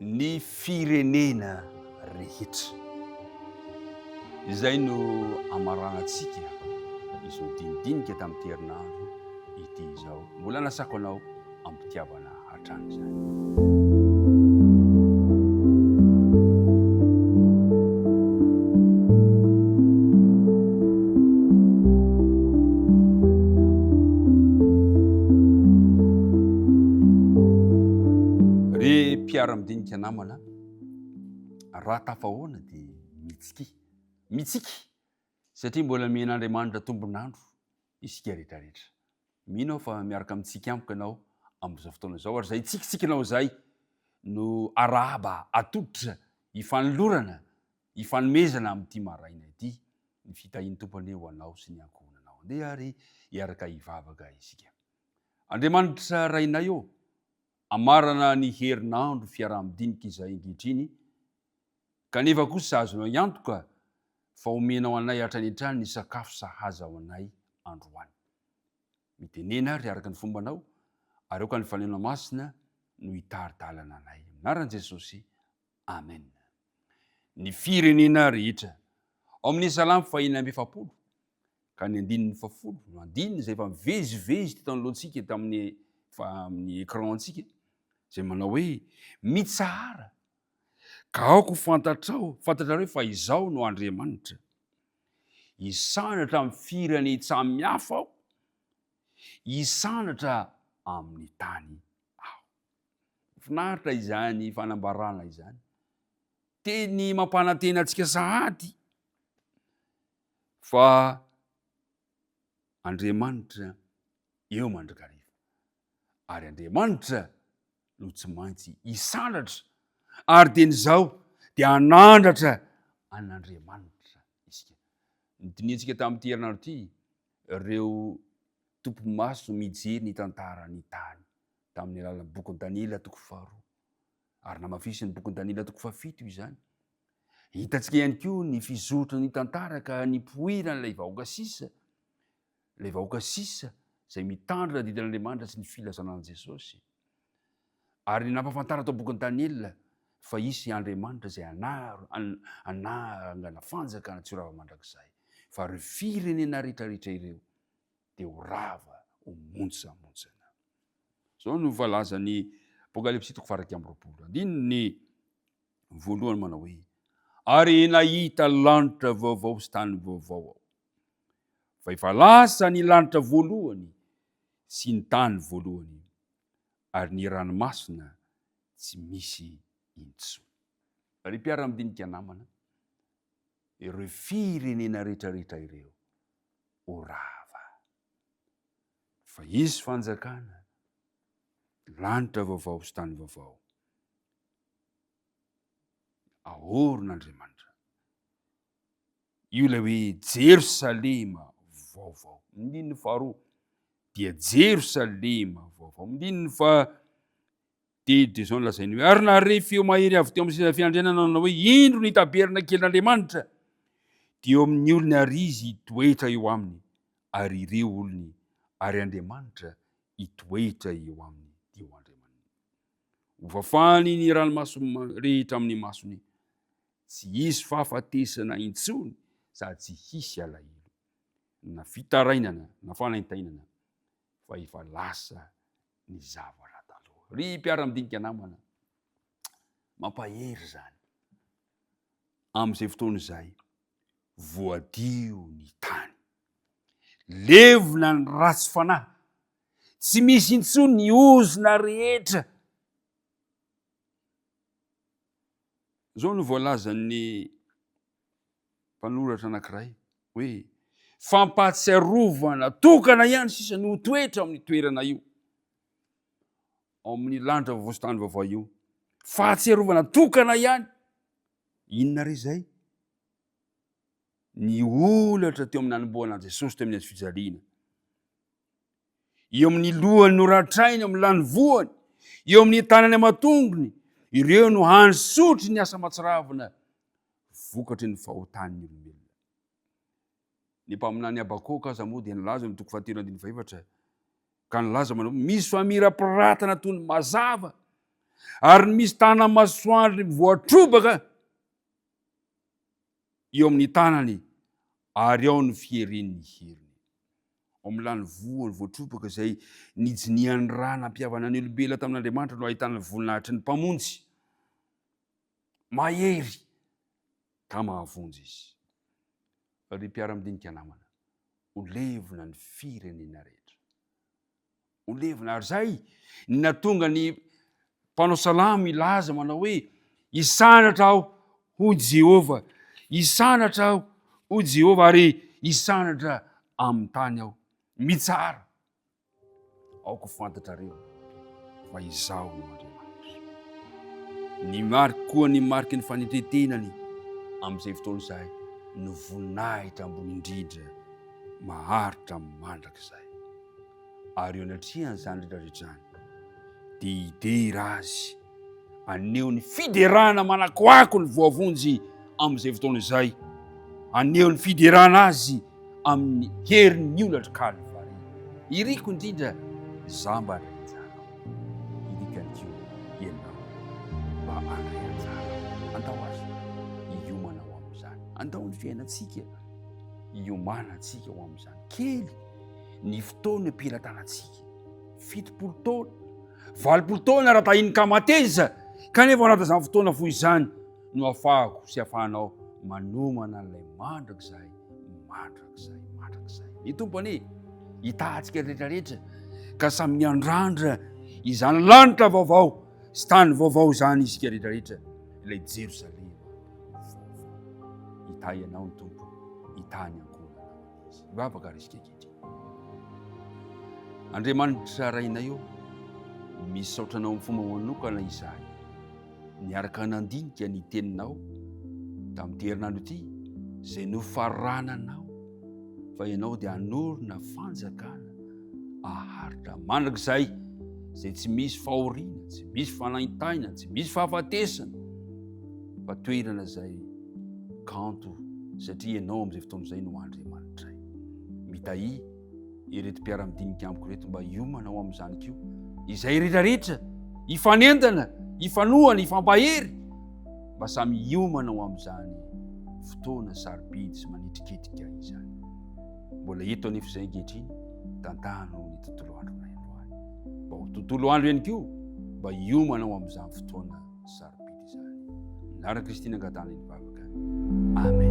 ny firenena rehetra. Izay no amaranantsika izo dinidinika tamin'ny herinandro ity izao. Mbola nasako anao ampitiavana hatrany izany. Mpiara-midinika namana, raha tafahoana dia mitsiky satria mbola mihin'Andriamanitra tombonandro isika rehetrarehetra. Mino fa miaraka mitsika amiko ianao amin'izao fotoana izao, ary izay tsikitsikinao izay no arahaba atoditra hifanolorana, hifanomezana amin'ity maraina ity, ny fitahian'ny tompony eo anao sy ny ankohonanao. Andeha ary hiaraka hivavaka isika. Andriamanitra rainay eo, amarana ny herinandro fiara-midinika izay ankehitriny, kanefa kosa azonao iantoka fa omenao anay hatrany hatrany ny sakafo sahaza ao anay androany. Mitenena ary araka ny fombanao, ary aoka ny fanena masina no hitaridalana anay. Anaran'i Jesosy, amen. Ny firenena rehetra. Ao amin'ny Salamy 140 ka ny 110 no andininy izay efa mivezivezy ty tanoloantsika tamin'ny écran antsika, izay manao hoe mitsahara ka aoko fantatrareo fa izao no Andriamanitra, hisanatra amin'ny fireny samihafa aho, hisanatra amin'ny tany aho. Finaritra izany fanambarana izany, teny mampanantena antsika sahady fa Andriamanitra eo mandrakariva, ary Andriamanitra no tsy maintsy hisanatra, ary teny izao dia hanandratra an'Andriamanitra isika. Nitiniantsika tamin'ity herinandro ity, ireo tompo-maso mijery ny tantaran'ny tany tamin'ny alalan'ny bokin'ny Daniela toko 4, ary namafisy ny bokin'ny Daniela toko 7 izany. Hitantsika ihany koa ny fizotra ny tantara ka nipoiran'ilay vahoaka sisa izay mitandrina didin'Andriamanitra sy ny filazanan'i Jesosy. Ary nampafantara tao bokin'ny Daniela fa isy Andriamanitra izay anangana fanjakana tsy ho rava mandrakizay, fa ireo firenena rehetrarehetra ireo dia ho rava, ho montsamontsana. Zao no voalazan'ny Apokalipsy toko 2:20. Andininy voalohany manao hoe: ary nahita lanitra vaovao sy tany vaovao aho, fa efa lasa ny lanitra voalohany sy ny tany voalohany, ary ny ranomasina tsy misy intsony. Ry mpiara-midinika namana, ireo firenena rehetrarehetra ireo ho rava, fa hisy fanjakana, lanitra vaovao sy tany vaovao ahoron'Andriamanitra. Io ilay hoe Jerosalema vaovao. Mindininy faharoa dia Jerosalema vaovao. Mindininy fahatelo zao lazainy hoe: ary nahare feo mahery avy teo amin'ny seza fiandrianana nanao hoe: indro ny taberna kelin'Andriamanitra dia eo amin'ny olony ary izy hitoetra eo aminy, ary ireo olony ary Andriamanitra hitoetra eo aminy dia eo Andriamanitra. Hofafany ny ranomaso rehetra amin'ny masony, tsy hisy fahafatesana intsony sady tsy hisy alahelo na fitarainana na fanaintainana, fa efa lasa ny zavatra taloha. Ry mpiara-midinika namana, mampahery zany amin'izay fotoana izay, voadio ny tany, levona ny ratsy fanahy, tsy misy intsony ny ozona rehetra. Zao no voalazan'ny mpanoratra anankiray hoe: fampatsiarovana tokana ihany sisa no toetra amin'ny toerana io. Ao amin'ny lanitra vaovao sy tany vaovao io, fahatsiarovana tokana ihany. Inona re zay? Ny olatra teo amin'ny anombohan'i Jesosy teo amin'ny fijaliana, eo amin'ny lohany no ratrainy, amin'ny lany voany, eo amin'ny tanany aman-tongony, ireo no hansotry ny asa mahatsiravina vokatry ny fahotan'ny olombelona. Ny mpaminany Apôk aza moa dia nilaza amin'ny toko 13:4, ka nilaza manao: misy famirapiratana toy ny mazava ary misy tana-masoandro voatrobaka eo amin'ny tanany ary ao ny fieren'ny heriny. Ao amin'ilany voany voatrobaka izay nijininihan'ny rana nampiavana ny olombelona tamin'Andriamanitra no ahitana ny voninahitry ny mpamonjy. Mahery ka mahavonjy izy. Ry mpiara-midinika namana, ho levona ny firenena rehetra. Ho levona ary zay ny natonga ny mpanao salamo ilaza manao hoe isanatra aho ho Jehova, isanatra aho ho Jehova ary isanatra amin'ny tany aho. Mitsara aoko fantatrareo fa izaho no Andriamanitra. Ny mariky koa ny mariky ny fanetren-tenany amin'izay fotoana izay no voninahitra ambony indrindra maharitra mandrakizay. Ary eo anatrehany izany rehetrarehetrany dia hidera azy aneho ny fiderana manakoako ny voavonjy amin'izay fotoana izay, aneho ny fiderana azy amin'ny herin'ny holatry kalvary. Iriko indrindra zamba andrayantsara, irikanyko ianao mba andrayantsara. Andao azy hiomana ho amin'izany, andao ny fiainantsika hiomanantsika ho amin'izany. Kely ny fotoana ampilatanantsika, 70 taona, 80 taona raha tahiny kamateza, kanefa anaty izany fotoana foy izany no ahafahako sy ahafahanao manomana an'ilay mandrakizay. Ny tompony hitahantsika rehetrarehetra ka samy miandrandra izany lanitra vaovao sy tany vaovao izany isika rehetrarehetra. Ilay Jerosalema vaovao hita ianao ny tompo, hitany ankohona izy. Mivavaka ary isika ankehitriny. Andriamanitra rainay eo misaotranao amin'ny fomba manokana izany, niaraka nandinika ny teninao tamin'ity herinandro ity izay nofarananao fa ianao dia hanorina fanjakana aharitra mandrakizay izay tsy misy fahoriana, tsy misy fanaitaina, tsy misy fahafatesana, fa toerana izay kanto satria ianao amin'izay fotoana izay no Andriamanitray. Mitahy ireto mpiara-midinika amiko reto mba hiomana ao amin'izany kio izay rehetrarehetra hifanendana, hifanohana, hifampahery mba samy hiomana ao amin'izany fotoana sarobidy sy manitriketrika izany. Mbola eto anefa izay ankehitriny tantano ny tontolo andronay androany. Mba ho tontolo andro ihany koa mba hiomana ao amin'izany fotoana sarobidy izany. Nara Kristina angatana ny vavaka. Amen.